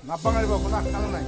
নাব্বা মারিব না কারণ নাই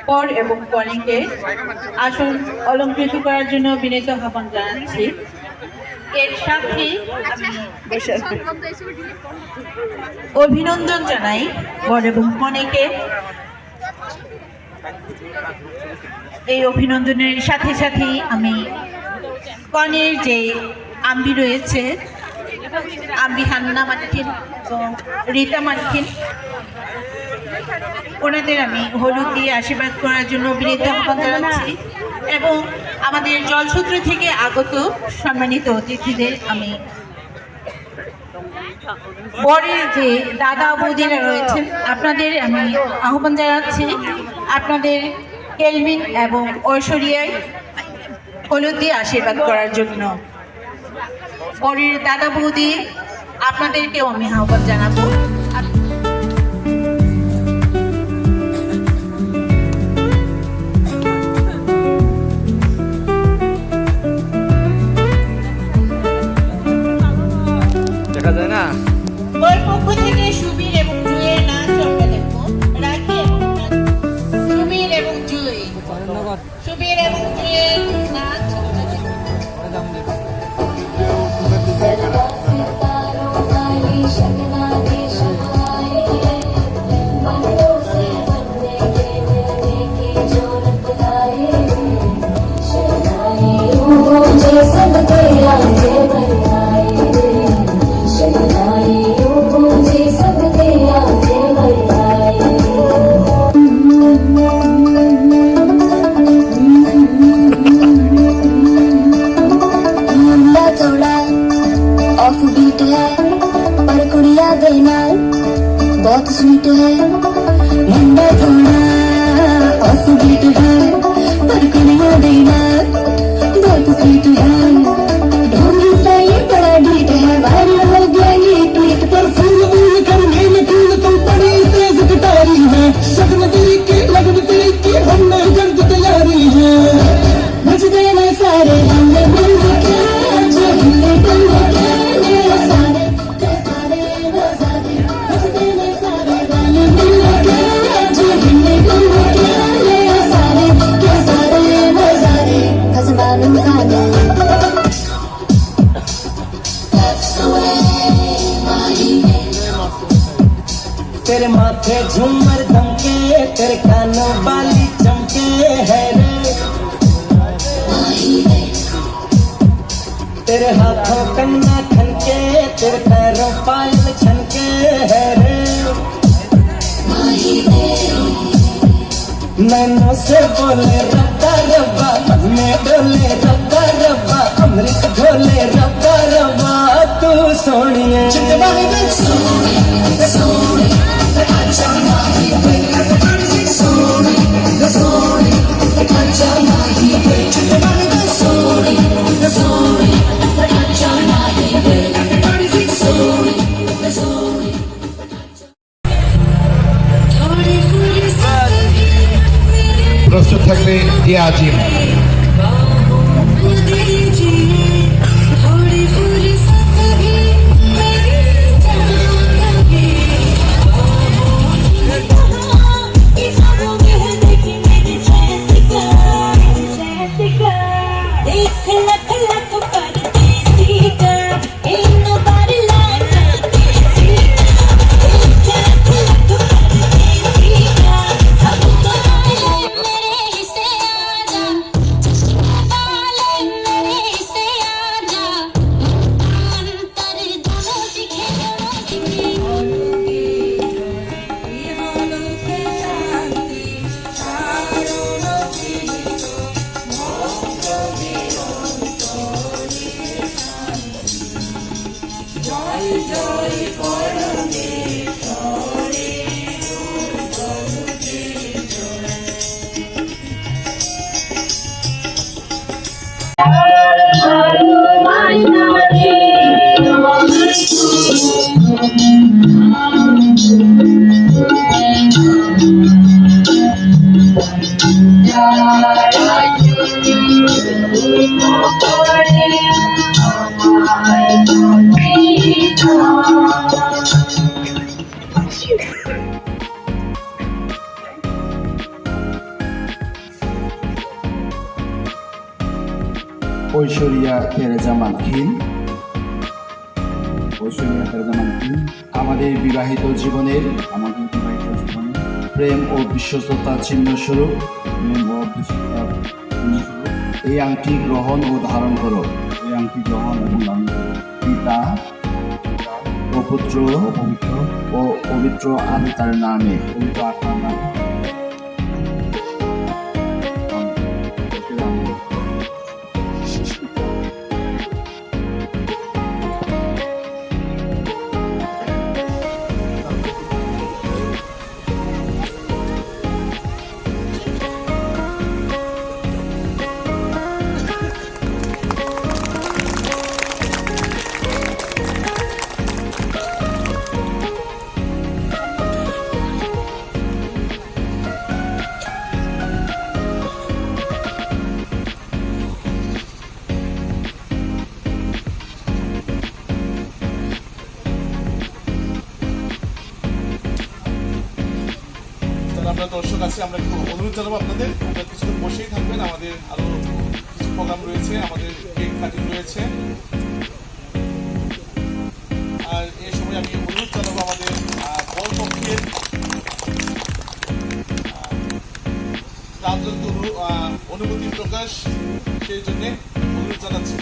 পর এবং কনেকে আসন অলঙ্কৃত করার জন্য বিনীত আহ্বান জানাচ্ছি। এর সাথে আমি অভিনন্দন জানাই বর এবং কনেকে। এই অভিনন্দনের সাথে সাথে আমি কনের যে আম্বি রয়েছে, আম্বি হান্না মানকিন এবং রীতা মানকিন, ওনাদের আমি হলুদ দিয়ে আশীর্বাদ করার জন্য বিনীত আহ্বান জানাচ্ছি এবং আমাদের জলসূত্র থেকে আগত সম্মানিত অতিথিদের আমি বরের যে দাদা বৌদিরা রয়েছেন আপনাদের আমি আহ্বান জানাচ্ছি আপনাদের কেলভিন এবং ঐশ্বরিয়ায় হলুদ দিয়ে আশীর্বাদ করার জন্য। বরের দাদা বৌদি আপনাদেরকেও আমি আহ্বান জানাবো। দেখা যায় না বর পক্ষ থেকে সুবীর এবং জুয়ের নাচ আমরা দেখবো। রাখি এবং সুবীর এবং জুই, সুবীর এবং জুয়ের নাচ बहुत स्वीट है मुंडा थोड़ा ऑफ बीट है पर करिया देना बहुत स्वीट है ढोंगी सा ये बड़ा ढीठ है वायरल हो गया ये ट्वीट पर फूल फूल करने में फूल तुम बड़ी तेज गिटारी है शगन तेरी की लगन तेरी की हमने गर्द तैयारी है बज गए ना सारे हमने मिल के जो हिले डुल के मेरे सारे तेरे माथे झूमर दमके तेरे कानों बाली चमके है रे तेरे हाथों कन्ना खनके तेरे पैरों पायल छनके है रे नैनों से बोले रब्बा रब्बा मन में डोले रब्बा रब्बा अमृत ढोले रब्बा रब्बा तू सोनिए প্রস্তুত থাকবে জিয়া আজিম। ঐশ্বরিয়া তেরেজা মানকিন। আমাদের বিবাহিত জীবনের প্রেম ও বিশ্বস্ততা চিহ্ন স্বরূপ এই আংটি গ্রহণ ও ধারণ করো। পিতা ও পুত্র ও পবিত্র আত্মার নামে। আমরা দর্শক আছি, আমরা একটু অনুরোধ জানাবো আপনাদের, আপনারা কিছুক্ষণ বসেই থাকবেন। আমাদের আরো কিছু প্রোগ্রাম রয়েছে, আমাদের কেক কাটিং রয়েছে। আর এই সময় আমি অনুরোধ জানাবো আমাদের বর পক্ষের প্রাঞ্জল অনুভূতি প্রকাশ, সেই জন্য অনুরোধ জানাচ্ছি।